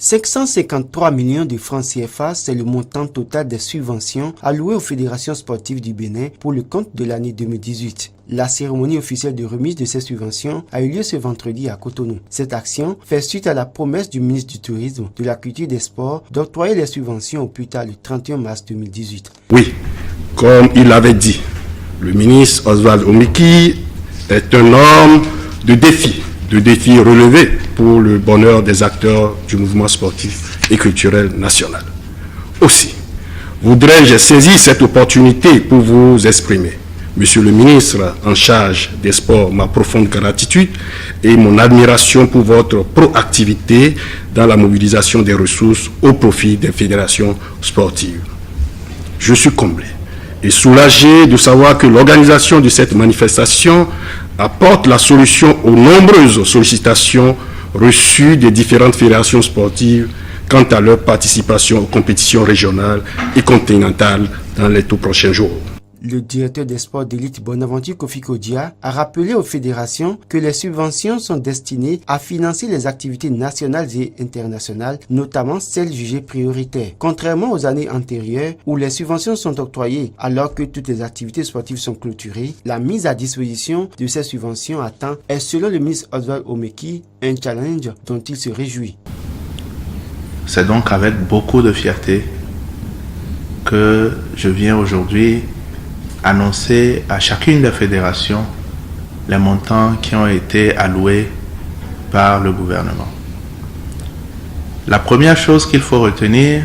553 millions de francs CFA, c'est le montant total des subventions allouées aux fédérations sportives du Bénin pour le compte de l'année 2018. La cérémonie officielle de remise de ces subventions a eu lieu ce vendredi à Cotonou. Cette action fait suite à la promesse du ministre du Tourisme, de la Culture et des Sports d'octroyer les subventions au plus tard le 31 mars 2018. Oui, comme il l'avait dit, le ministre Oswald Omeki est un homme de défis relevés pour le bonheur des acteurs du mouvement sportif et culturel national. Aussi, voudrais-je saisir cette opportunité pour vous exprimer, Monsieur le ministre en charge des sports, ma profonde gratitude et mon admiration pour votre proactivité dans la mobilisation des ressources au profit des fédérations sportives. Je suis comblé et soulagé de savoir que l'organisation de cette manifestation apporte la solution aux nombreuses sollicitations reçues des différentes fédérations sportives quant à leur participation aux compétitions régionales et continentales dans les tout prochains jours. Le directeur des sports d'élite Bonaventure Kofi Kodia a rappelé aux fédérations que les subventions sont destinées à financer les activités nationales et internationales, notamment celles jugées prioritaires. Contrairement aux années antérieures où les subventions sont octroyées alors que toutes les activités sportives sont clôturées, la mise à disposition de ces subventions à temps est, selon le ministre Oswald Omeki, un challenge dont il se réjouit. C'est donc avec beaucoup de fierté que je viens aujourd'hui annoncer à chacune des fédérations les montants qui ont été alloués par le gouvernement. La première chose qu'il faut retenir,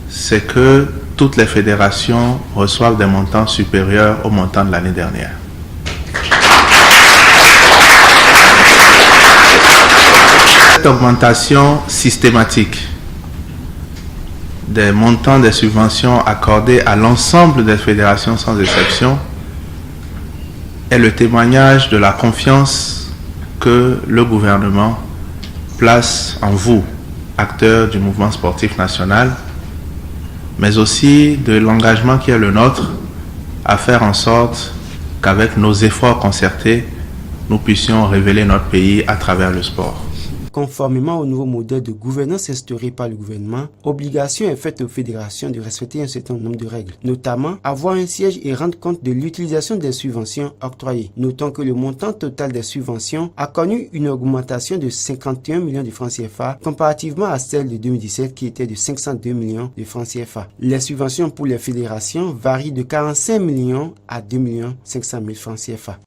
c'est que toutes les fédérations reçoivent des montants supérieurs au montant de l'année dernière. Cette augmentation systématique des montants des subventions accordées à l'ensemble des fédérations sans exception est le témoignage de la confiance que le gouvernement place en vous, acteurs du mouvement sportif national, mais aussi de l'engagement qui est le nôtre à faire en sorte qu'avec nos efforts concertés, nous puissions révéler notre pays à travers le sport. Conformément au nouveau modèle de gouvernance instauré par le gouvernement, obligation est faite aux fédérations de respecter un certain nombre de règles, notamment avoir un siège et rendre compte de l'utilisation des subventions octroyées. Notons que le montant total des subventions a connu une augmentation de 51 millions de francs CFA comparativement à celle de 2017 qui était de 502 millions de francs CFA. Les subventions pour les fédérations varient de 45 millions à 2 500 000 francs CFA.